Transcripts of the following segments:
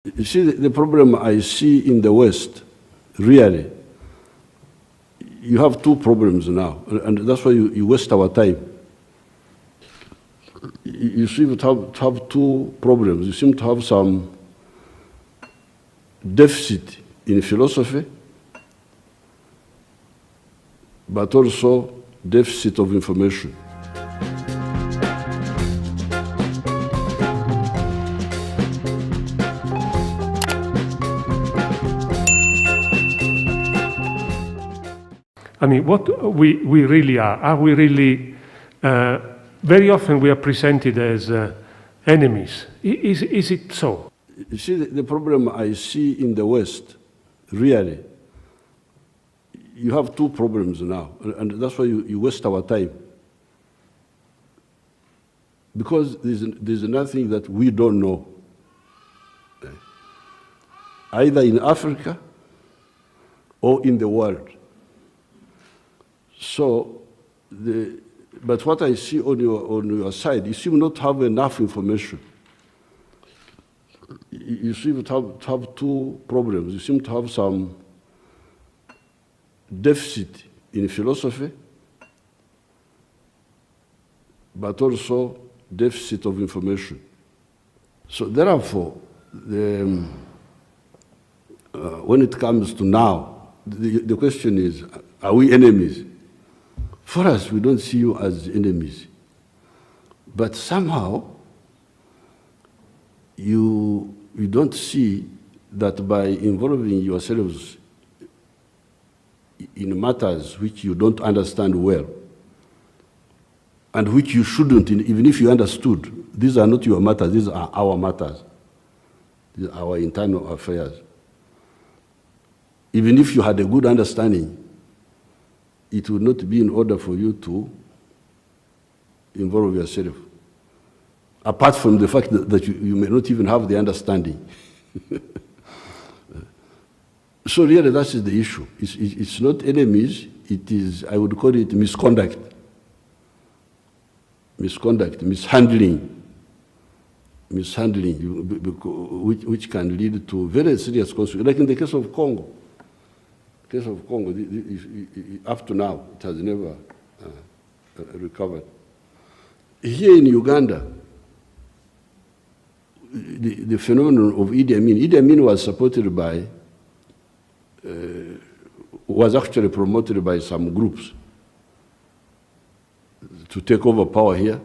You see, the problem I see in the West, really, you have two problems now, and that's why you waste our time. You seem to have two problems. You seem to have some deficit in philosophy, but also deficit of information. I mean, what we really are we really, very often we are presented as enemies. Is it so? You see, the problem I see in the West, really, you have two problems now, and that's why you waste our time. Because there's nothing that we don't know, either in Africa or in the world. So, but what I see on your side, you seem not to have enough information. You seem to have two problems. You seem to have some deficit in philosophy, but also deficit of information. So therefore, when it comes to now, the question is, are we enemies? For us, we don't see you as enemies. But somehow, you don't see that by involving yourselves in matters which you don't understand well, and which you shouldn't, even if you understood, these are not your matters, these are our matters. These are our internal affairs. Even if you had a good understanding, it would not be in order for you to involve yourself. Apart from the fact that you may not even have the understanding. So really that is the issue. It's not enemies, it is, I would call it misconduct. Misconduct, mishandling, which can lead to very serious consequences. Like in the case of Congo. Up to now, it has never recovered. Here in Uganda, the phenomenon of Idi Amin was supported by, was actually promoted by some groups to take over power here.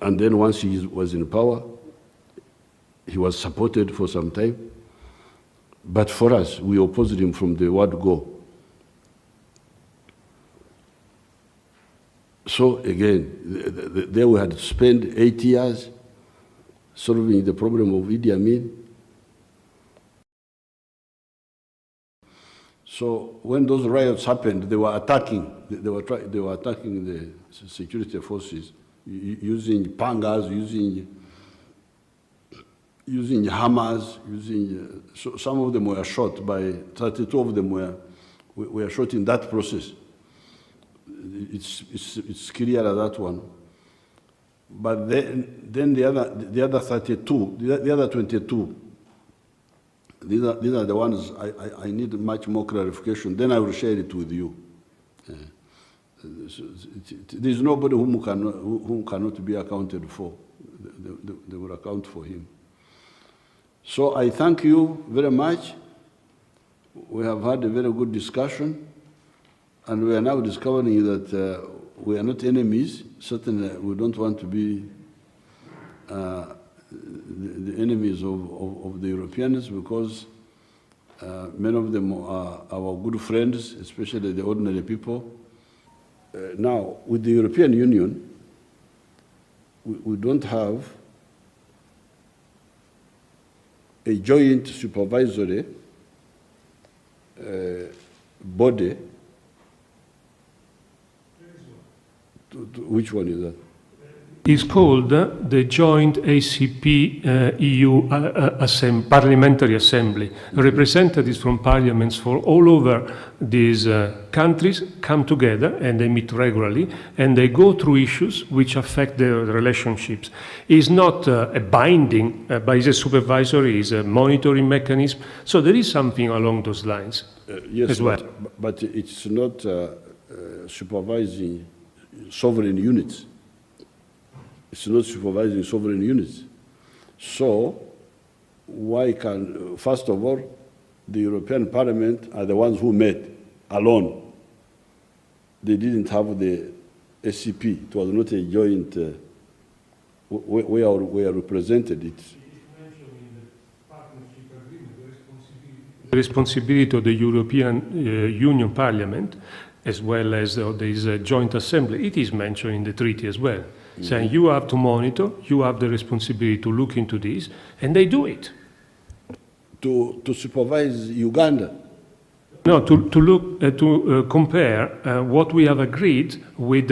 And then once he was in power, he was supported for some time. But for us, we opposed him from the word go. So again, there we had spent 8 years solving the problem of Idi Amin. So when those riots happened, they were attacking. They were attacking the security forces using pangas, using hammers, so some of them were shot. By 32 of them were shot in that process. It's clear that one. But then the other 32, the other 22, these are the ones I need much more clarification. Then I will share it with you. There's nobody whom cannot be accounted for. They will account for him. So I thank you very much. We have had a very good discussion, and we are now discovering that we are not enemies. Certainly, we don't want to be the enemies of the Europeans, because many of them are our good friends, especially the ordinary people. Now, with the European Union, we don't have a joint supervisory body. Which one is that? It's called the Joint ACP-EU Parliamentary Assembly. Representatives from parliaments from all over these countries come together and they meet regularly and they go through issues which affect their relationships. It's not a binding, but it's a supervisory, it's a monitoring mechanism. So there is something along those lines yes, as well. But it's not supervising sovereign units. It's not supervising sovereign units. So why can, first of all, the European Parliament are the ones who met alone. They didn't have the SCP. It was not a joint, we are represented. It's the responsibility of the European Union Parliament, as well as this joint assembly, it is mentioned in the treaty as well. Saying you have to monitor, you have the responsibility to look into this, and they do it. To supervise Uganda. No, to compare what we have agreed with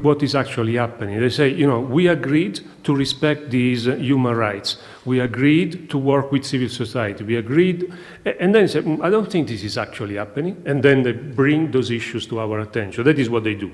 what is actually happening. They say, you know, we agreed to respect these human rights. We agreed to work with civil society. We agreed, and then say, I don't think this is actually happening. And then they bring those issues to our attention. That is what they do.